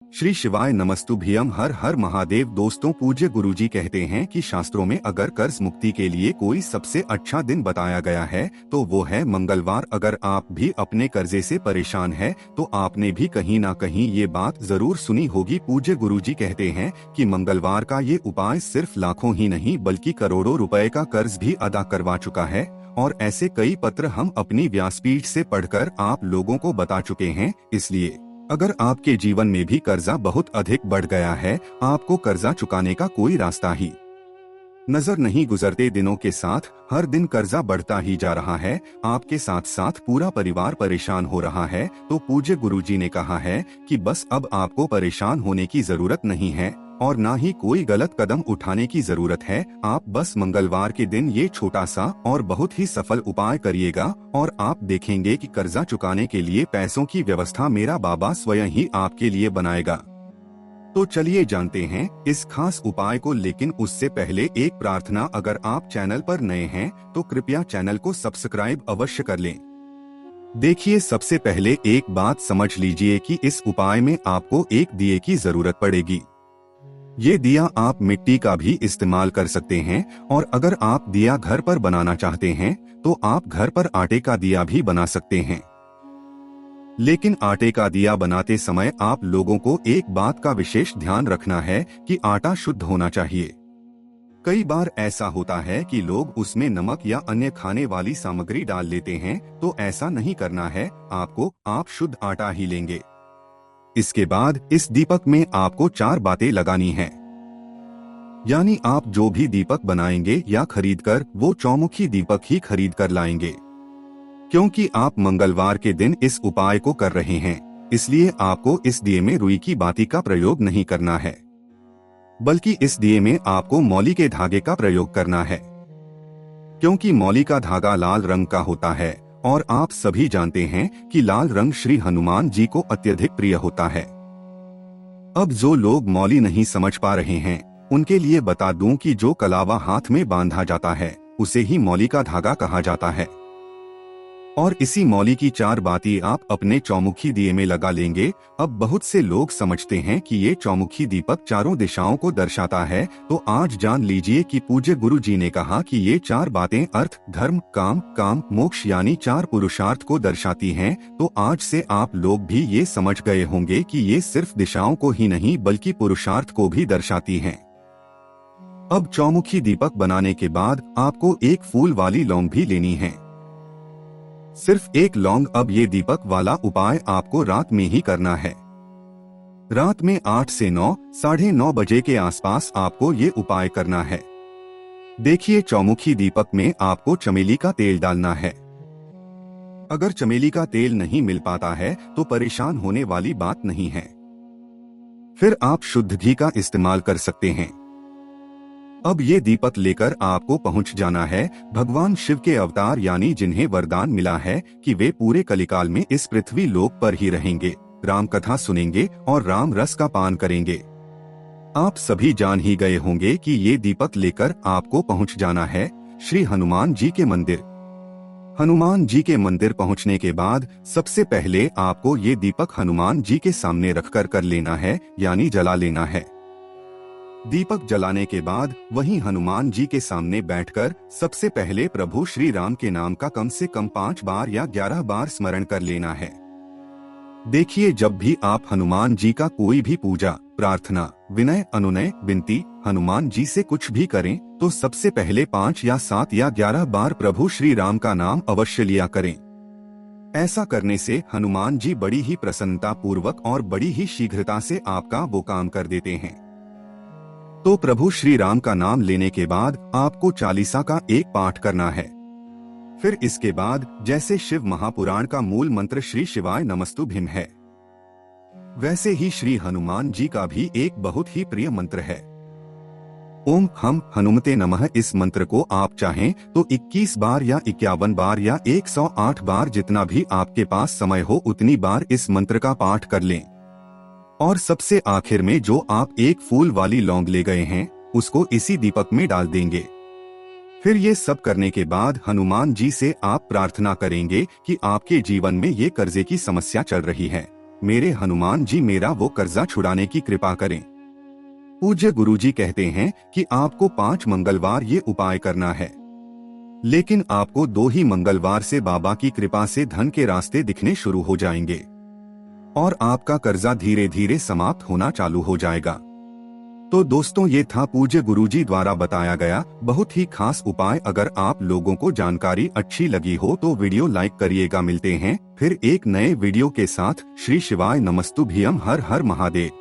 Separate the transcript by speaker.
Speaker 1: श्री शिवाय नमस्तुभ्यम। हर हर महादेव। दोस्तों, पूज्य गुरुजी कहते हैं कि शास्त्रों में अगर कर्ज मुक्ति के लिए कोई सबसे अच्छा दिन बताया गया है तो वो है मंगलवार। अगर आप भी अपने कर्जे से परेशान हैं तो आपने भी कहीं ना कहीं ये बात जरूर सुनी होगी। पूज्य गुरुजी कहते हैं कि मंगलवार का ये उपाय सिर्फ लाखों ही नहीं बल्कि करोड़ों रुपए का कर्ज भी अदा करवा चुका है। और ऐसे कई पत्र हम अपनी व्यासपीठ से पढ़कर आप लोगों को बता चुके हैं। इसलिए अगर आपके जीवन में भी कर्जा बहुत अधिक बढ़ गया है, आपको कर्जा चुकाने का कोई रास्ता ही नजर नहीं गुजरते, दिनों के साथ हर दिन कर्जा बढ़ता ही जा रहा है, आपके साथ साथ पूरा परिवार परेशान हो रहा है, तो पूज्य गुरुजी ने कहा है कि बस अब आपको परेशान होने की जरूरत नहीं है और ना ही कोई गलत कदम उठाने की जरूरत है। आप बस मंगलवार के दिन ये छोटा सा और बहुत ही सफल उपाय करिएगा और आप देखेंगे कि कर्जा चुकाने के लिए पैसों की व्यवस्था मेरा बाबा स्वयं ही आपके लिए बनाएगा। तो चलिए जानते हैं इस खास उपाय को, लेकिन उससे पहले एक प्रार्थना। अगर आप चैनल पर नए हैं तो कृपया चैनल को सब्सक्राइब अवश्य कर लें। देखिए, सबसे पहले एक बात समझ लीजिए कि इस उपाय में आपको एक दिए की जरूरत पड़ेगी। ये दिया आप मिट्टी का भी इस्तेमाल कर सकते हैं और अगर आप दिया घर पर बनाना चाहते हैं तो आप घर पर आटे का दिया भी बना सकते हैं। लेकिन आटे का दिया बनाते समय आप लोगों को एक बात का विशेष ध्यान रखना है कि आटा शुद्ध होना चाहिए। कई बार ऐसा होता है कि लोग उसमें नमक या अन्य खाने वाली सामग्री डाल लेते हैं, तो ऐसा नहीं करना है। आप शुद्ध आटा ही लेंगे। इसके बाद इस दीपक में आपको 4 बातें लगानी हैं। यानी आप जो भी दीपक बनाएंगे या खरीदकर, वो चौमुखी दीपक ही खरीद कर लाएंगे। क्योंकि आप मंगलवार के दिन इस उपाय को कर रहे हैं, इसलिए आपको इस दिए में रुई की बाती का प्रयोग नहीं करना है, बल्कि इस दिए में आपको मौली के धागे का प्रयोग करना है। क्योंकि मौली का धागा लाल रंग का होता है और आप सभी जानते हैं कि लाल रंग श्री हनुमान जी को अत्यधिक प्रिय होता है। अब जो लोग मौली नहीं समझ पा रहे हैं उनके लिए बता दूं कि जो कलावा हाथ में बांधा जाता है उसे ही मौली का धागा कहा जाता है। और इसी मौली की 4 बातें आप अपने चौमुखी दिए में लगा लेंगे। अब बहुत से लोग समझते हैं कि ये चौमुखी दीपक चारों दिशाओं को दर्शाता है, तो आज जान लीजिए कि पूज्य गुरु जी ने कहा कि ये 4 बातें अर्थ, धर्म, काम मोक्ष यानी 4 पुरुषार्थ को दर्शाती हैं। तो आज से आप लोग भी ये समझ गए होंगे कि ये सिर्फ दिशाओं को ही नहीं बल्कि पुरुषार्थ को भी दर्शाती हैं। अब चौमुखी दीपक बनाने के बाद आपको एक फूल वाली लौंग भी लेनी है, सिर्फ एक लौंग। अब ये दीपक वाला उपाय आपको रात में ही करना है। रात में 8 से 9, साढ़े 9 बजे के आसपास आपको ये उपाय करना है। देखिए, चौमुखी दीपक में आपको चमेली का तेल डालना है। अगर चमेली का तेल नहीं मिल पाता है तो परेशान होने वाली बात नहीं है, फिर आप शुद्ध घी का इस्तेमाल कर सकते हैं। अब ये दीपक लेकर आपको पहुंच जाना है भगवान शिव के अवतार, यानी जिन्हें वरदान मिला है कि वे पूरे कलिकाल में इस पृथ्वी लोक पर ही रहेंगे, राम कथा सुनेंगे और राम रस का पान करेंगे। आप सभी जान ही गए होंगे कि ये दीपक लेकर आपको पहुंच जाना है श्री हनुमान जी के मंदिर। हनुमान जी के मंदिर पहुंचने के बाद सबसे पहले आपको ये दीपक हनुमान जी के सामने रखकर कर लेना है, यानी जला लेना है। दीपक जलाने के बाद वहीं हनुमान जी के सामने बैठकर सबसे पहले प्रभु श्री राम के नाम का कम से कम 5 बार या 11 बार स्मरण कर लेना है। देखिए, जब भी आप हनुमान जी का कोई भी पूजा, प्रार्थना, विनय, अनुनय, विनती हनुमान जी से कुछ भी करें तो सबसे पहले 5 या 7 या 11 बार प्रभु श्री राम का नाम अवश्य लिया करें। ऐसा करने से हनुमान जी बड़ी ही प्रसन्नता पूर्वक और बड़ी ही शीघ्रता से आपका वो काम कर देते हैं। तो प्रभु श्री राम का नाम लेने के बाद आपको चालीसा का एक पाठ करना है। फिर इसके बाद जैसे शिव महापुराण का मूल मंत्र श्री शिवाय नमस्तुभ्यम है, वैसे ही श्री हनुमान जी का भी एक बहुत ही प्रिय मंत्र है, ओम हम हनुमते नमः। इस मंत्र को आप चाहें तो 21 बार या 51 बार या 108 बार, जितना भी आपके पास समय हो उतनी बार इस मंत्र का पाठ कर लें। और सबसे आखिर में जो आप एक फूल वाली लौंग ले गए हैं उसको इसी दीपक में डाल देंगे। फिर ये सब करने के बाद हनुमान जी से आप प्रार्थना करेंगे कि आपके जीवन में ये कर्जे की समस्या चल रही है मेरे हनुमान जी मेरा वो कर्जा छुड़ाने की कृपा करें। पूज्य गुरुजी कहते हैं कि आपको 5 मंगलवार ये उपाय करना है, लेकिन आपको 2 ही मंगलवार से बाबा की कृपा से धन के रास्ते दिखने शुरू हो जाएंगे और आपका कर्जा धीरे धीरे समाप्त होना चालू हो जाएगा। तो दोस्तों, ये था पूज्य गुरुजी द्वारा बताया गया बहुत ही खास उपाय। अगर आप लोगों को जानकारी अच्छी लगी हो तो वीडियो लाइक करिएगा। मिलते हैं फिर एक नए वीडियो के साथ। श्री शिवाय नमस्तुभ्यम। हर हर महादेव।